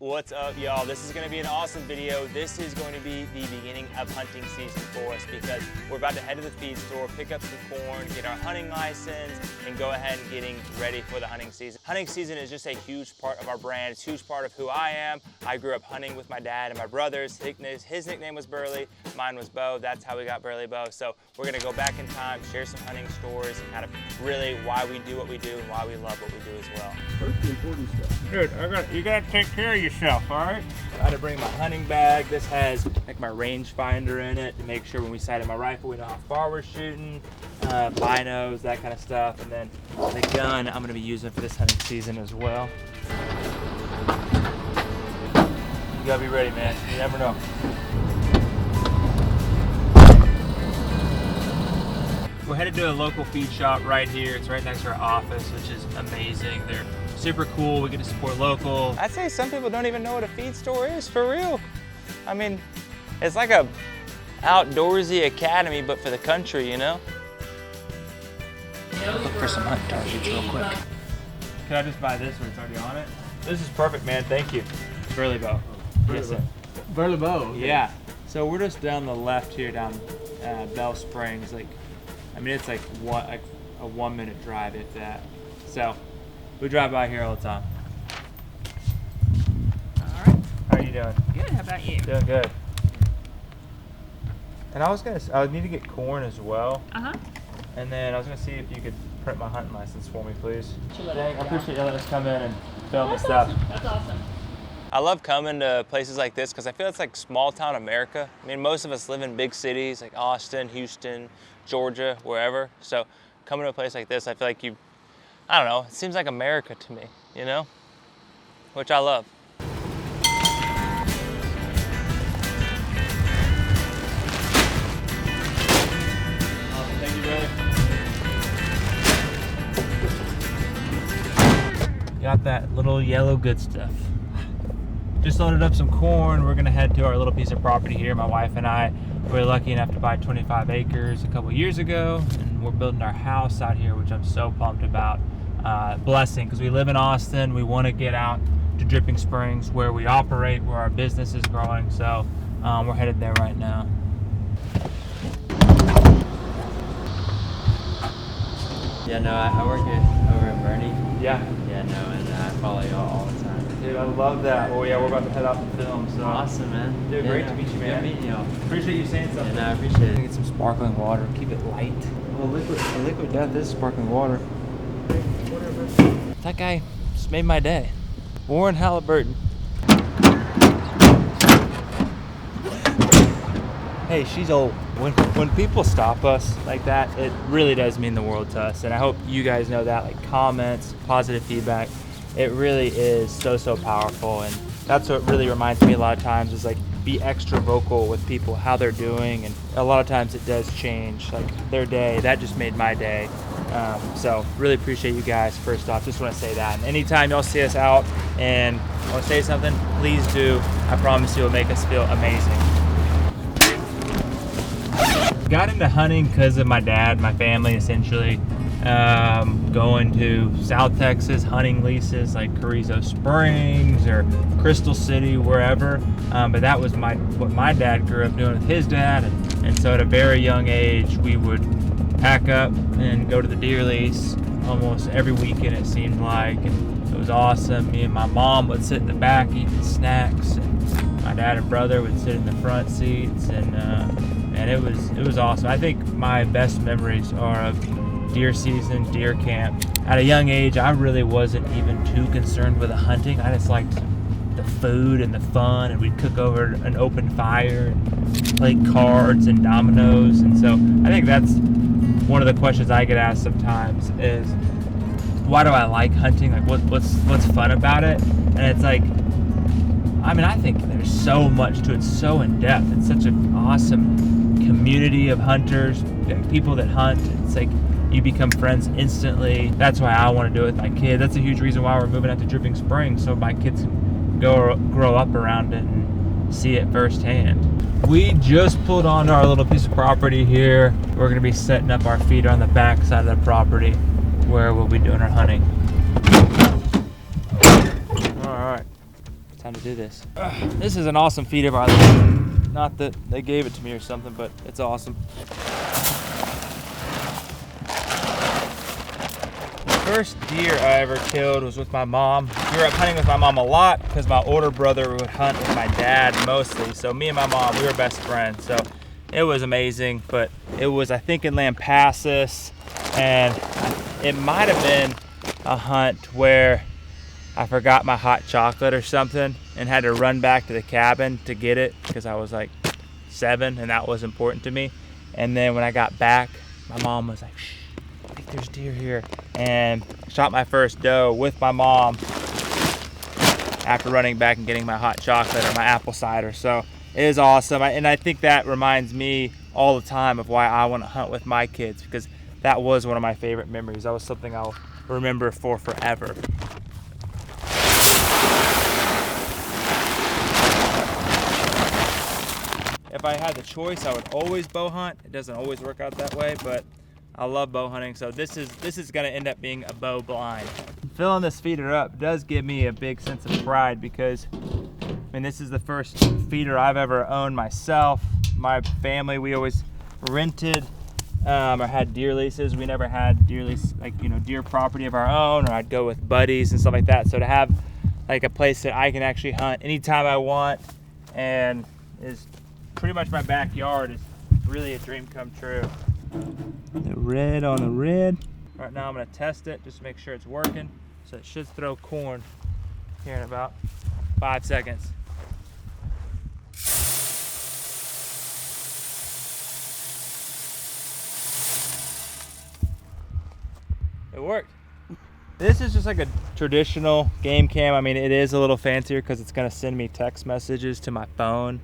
What's up, y'all? This is going to be an awesome video. This is going to be the beginning of hunting season for us because we're about to head to the feed store, pick up some corn, get our hunting license, and go ahead and getting ready for the hunting season. Hunting season is just a huge part of our brand. It's a huge part of who I am. I grew up hunting with my dad and my brothers. His nickname was Burley, mine was Bo. That's how we got Burlebo. So we're going to go back in time, share some hunting stories, and kind of really why we do what we do and why we love what we do as well. First, the important stuff. Dude, you gotta take care of yourself, all right? I had to bring my hunting bag. This has like my rangefinder in it to make sure when we sighted my rifle, we know how far we're shooting, binos, that kind of stuff. And then the gun I'm gonna be using for this hunting season as well. You gotta be ready, man. You never know. We're headed to a local feed shop right here. It's right next to our office, which is amazing. They're super cool. We get to support local. I'd say some people don't even know what a feed store is, for real. I mean, it's like a outdoorsy academy, but for the country, you know? Look for some hunt targets real quick. Can I just buy this one? It's already on it? This is perfect, man. Thank you. Burlebo. Yes, sir. Burlebo. Okay. Yeah. So we're just down the left here, down Bell Springs. I mean, it's like a 1 minute drive, if that. So we drive by here all the time. All right. How are you doing? Good. How about you? Doing good. And I need to get corn as well. Uh-huh. And then I was gonna see if you could print my hunting license for me, please. Sure. Dang, I appreciate you letting us come in and film this stuff. Awesome. That's awesome. I love coming to places like this because I feel it's like small town America. I mean, most of us live in big cities like Austin, Houston, Georgia, wherever. So coming to a place like this, I feel like I don't know, it seems like America to me, you know? Which I love. Awesome, thank you, brother. Got that little yellow good stuff. Just loaded up some corn. We're gonna head to our little piece of property here. My wife and I were lucky enough to buy 25 acres a couple years ago, and we're building our house out here, which I'm so pumped about. Blessing, because we live in Austin. We want to get out to Dripping Springs, where we operate, where our business is growing. So we're headed there right now. Yeah, no, I work over at Bernie. Yeah. Yeah, no, and I follow y'all all the time. Dude, I love that. Oh yeah, we're about to head out to film. So Awesome, man. Dude, Yeah, great no, to meet you, man. Good meeting y'all. Appreciate you saying something. Yeah, no, I appreciate it. Get some sparkling water. Keep it light. Well, liquid death is sparkling water. That guy just made my day. Warren Halliburton. Hey, she's old. When people stop us like that, it really does mean the world to us. And I hope you guys know that. Like comments, positive feedback, it really is so powerful. And that's what really reminds me a lot of times is like be extra vocal with people, how they're doing. And a lot of times it does change like their day. That just made my day. So really appreciate you guys. First off, just want to say that. And anytime y'all see us out and want to say something, please do. I promise you it'll make us feel amazing. Got into hunting because of my dad, my family essentially. Going to South Texas, hunting leases like Carrizo Springs or Crystal City, wherever. But that was what my dad grew up doing with his dad. And so at a very young age, we would pack up and go to the deer lease almost every weekend, it seemed like. And it was awesome. Me and my mom would sit in the back eating snacks, and my dad and brother would sit in the front seats, and it was awesome. I think my best memories are of deer season, deer camp. At a young age, I really wasn't even too concerned with the hunting. I just liked the food and the fun, and we'd cook over an open fire and play cards and dominoes. And so I think that's one of the questions I get asked sometimes is, why do I like hunting? Like what's fun about it? And it's like, I mean, I think there's so much to it, so in depth. It's such an awesome community of hunters, people that hunt. It's like you become friends instantly. That's why I want to do it with my kids. That's a huge reason why we're moving out to Dripping Springs, so my kids can grow up around it and see it firsthand. We just pulled onto our little piece of property here. We're gonna be setting up our feeder on the back side of the property where we'll be doing our hunting. All right. time to do this. This is an awesome feeder, by the way. Not that they gave it to me or something, but it's awesome. First deer I ever killed was with my mom. Grew up hunting with my mom a lot because my older brother would hunt with my dad mostly. So me and my mom, we were best friends. So it was amazing, but it was, I think, in Lampasas, and it might have been a hunt where I forgot my hot chocolate or something and had to run back to the cabin to get it because I was like 7 and that was important to me. And then when I got back, my mom was like, shh, I think there's deer here, and shot my first doe with my mom after running back and getting my hot chocolate or my apple cider. So it is awesome, and I think that reminds me all the time of why I want to hunt with my kids, because that was one of my favorite memories. That was something I'll remember for forever. If I had the choice, I would always bow hunt. It doesn't always work out that way, but I love bow hunting, so this is gonna end up being a bow blind. Filling this feeder up does give me a big sense of pride because, I mean, this is the first feeder I've ever owned myself. My family, we always rented or had deer leases. We never had deer lease, like, you know, deer property of our own, or I'd go with buddies and stuff like that. So to have like a place that I can actually hunt anytime I want and is pretty much my backyard is really a dream come true. The red on the red. Right now I'm gonna test it just to make sure it's working. So it should throw corn here in about 5 seconds. It worked. This is just like a traditional game cam. I mean, it is a little fancier because it's gonna send me text messages to my phone,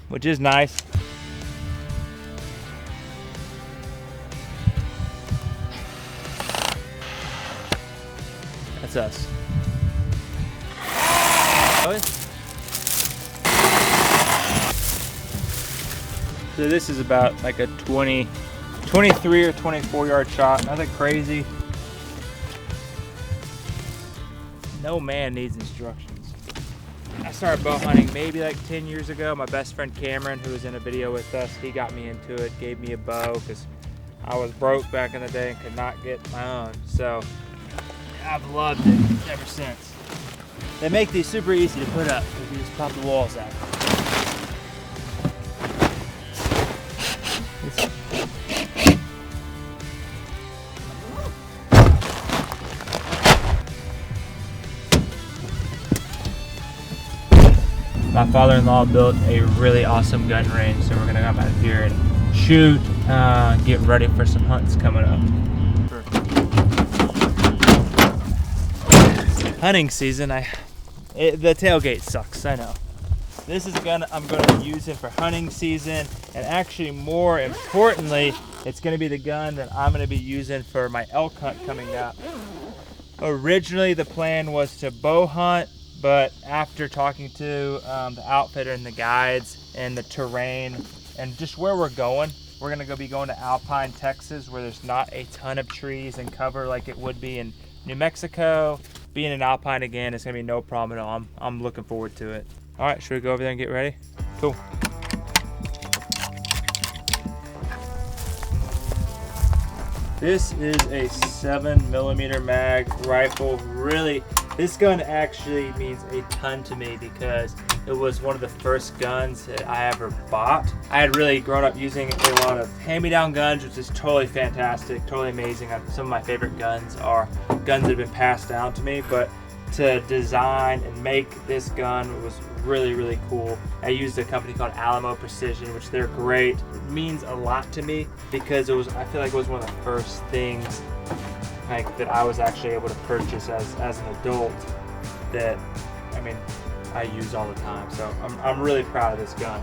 which is nice. That's us. So this is about like a 23 or 24 yard shot, nothing crazy. No man needs instructions. I started bow hunting maybe like 10 years ago. My best friend Cameron, who was in a video with us, he got me into it, gave me a bow because I was broke back in the day and could not get my own. So I've loved it ever since. They make these super easy to put up because you just pop the walls out. My father-in-law built a really awesome gun range, so we're gonna come out here and shoot, get ready for some hunts coming up. Hunting season, the tailgate sucks, I know. This is a gun I'm gonna be using for hunting season, and actually more importantly, it's gonna be the gun that I'm gonna be using for my elk hunt coming up. Originally, the plan was to bow hunt, but after talking to the outfitter and the guides and the terrain and just where we're going, we're gonna be going to Alpine, Texas, where there's not a ton of trees and cover like it would be in New Mexico. Being in Alpine again, it's gonna be no problem at all. I'm looking forward to it. All right, should we go over there and get ready? Cool. This is a 7mm mag rifle. Really, this gun actually means a ton to me because it was one of the first guns that I ever bought. I had really grown up using a lot of hand-me-down guns, which is totally fantastic, totally amazing. Some of my favorite guns are guns that have been passed down to me, but to design and make this gun was really, really cool. I used a company called Alamo Precision, which they're great. It means a lot to me because I feel like it was one of the first things like that I was actually able to purchase as an adult that, I mean, I use all the time. So I'm really proud of this gun.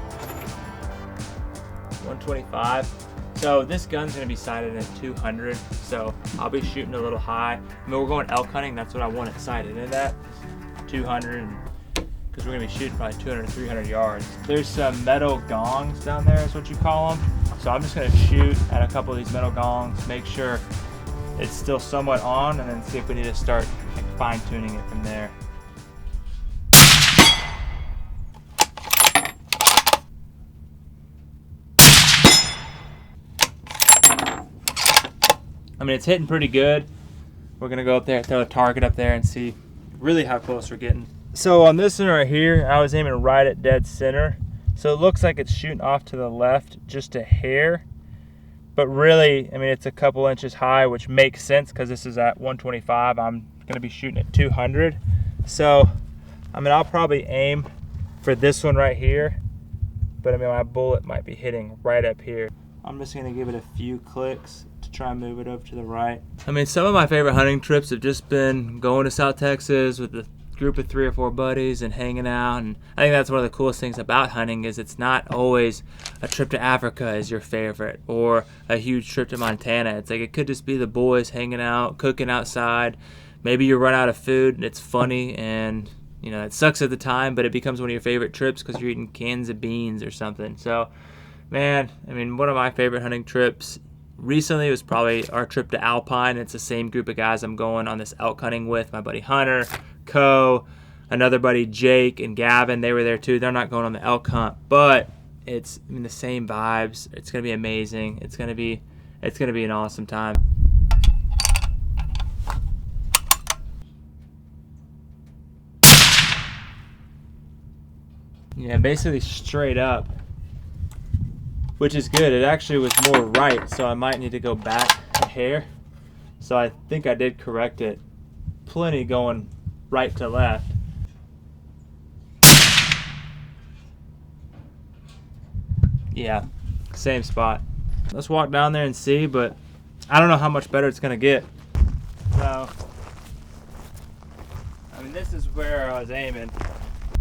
125. So this gun's gonna be sighted at 200. So I'll be shooting a little high. I mean, we're going elk hunting. That's what I want it sighted in at, 200, because we're gonna be shooting probably 200 to 300 yards. There's some metal gongs down there, is what you call them. So I'm just gonna shoot at a couple of these metal gongs, make sure it's still somewhat on, and then see if we need to start like, fine-tuning it from there. I mean, it's hitting pretty good. We're gonna go up there, throw a target up there and see really how close we're getting. So on this one right here, I was aiming right at dead center. So it looks like it's shooting off to the left just a hair. But really, I mean, it's a couple inches high, which makes sense because this is at 125. I'm gonna be shooting at 200. So, I mean, I'll probably aim for this one right here. But I mean, my bullet might be hitting right up here. I'm just gonna give it a few clicks to try and move it over to the right. I mean, some of my favorite hunting trips have just been going to South Texas with a group of 3 or 4 buddies and hanging out. And I think that's one of the coolest things about hunting is it's not always a trip to Africa is your favorite or a huge trip to Montana. It's like it could just be the boys hanging out, cooking outside. Maybe you run out of food and it's funny and you know, it sucks at the time, but it becomes one of your favorite trips because you're eating cans of beans or something. So, man, I mean, one of my favorite hunting trips recently was probably our trip to Alpine. It's the same group of guys I'm going on this elk hunting with. My buddy Hunter, Co, another buddy Jake and Gavin. They were there too. They're not going on the elk hunt, but it's the same vibes. It's gonna be amazing. It's gonna be an awesome time. Yeah, basically straight up, which is good. It actually was more right, so I might need to go back a hair. So I think I did correct it. Plenty going right to left. Yeah, same spot. Let's walk down there and see, but I don't know how much better it's gonna get. So, I mean, this is where I was aiming,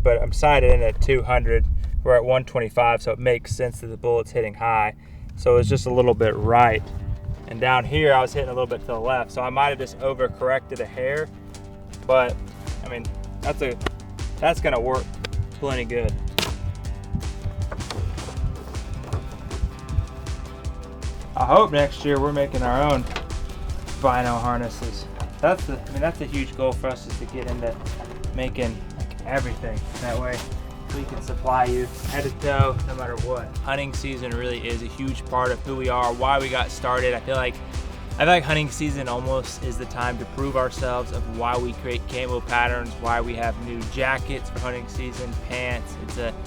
but I'm sighted in at 200. We're at 125, so it makes sense that the bullet's hitting high. So it's just a little bit right. And down here, I was hitting a little bit to the left, so I might have just overcorrected a hair, but I mean, that's gonna work plenty good. I hope next year we're making our own vinyl harnesses. That's a huge goal for us, is to get into making like everything. That way we can supply you head to toe no matter what. Hunting season really is a huge part of who we are, why we got started. I feel like hunting season almost is the time to prove ourselves of why we create camo patterns, why we have new jackets for hunting season, pants.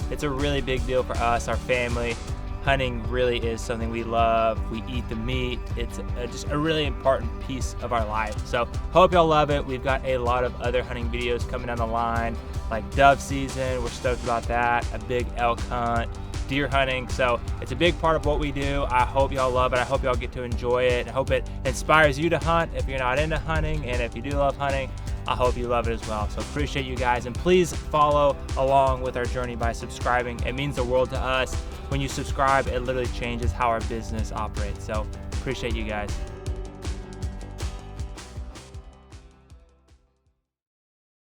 It's a really big deal for us, our family. Hunting really is something we love. We eat the meat. It's just a really important piece of our life. So hope y'all love it. We've got a lot of other hunting videos coming down the line, like dove season. We're stoked about that. A big elk hunt, deer hunting. So it's a big part of what we do. I hope y'all love it. I hope y'all get to enjoy it. I hope it inspires you to hunt if you're not into hunting. And if you do love hunting, I hope you love it as well. So appreciate you guys, and please follow along with our journey by subscribing. It means the world to us. When you subscribe, it literally changes how our business operates. So appreciate you guys.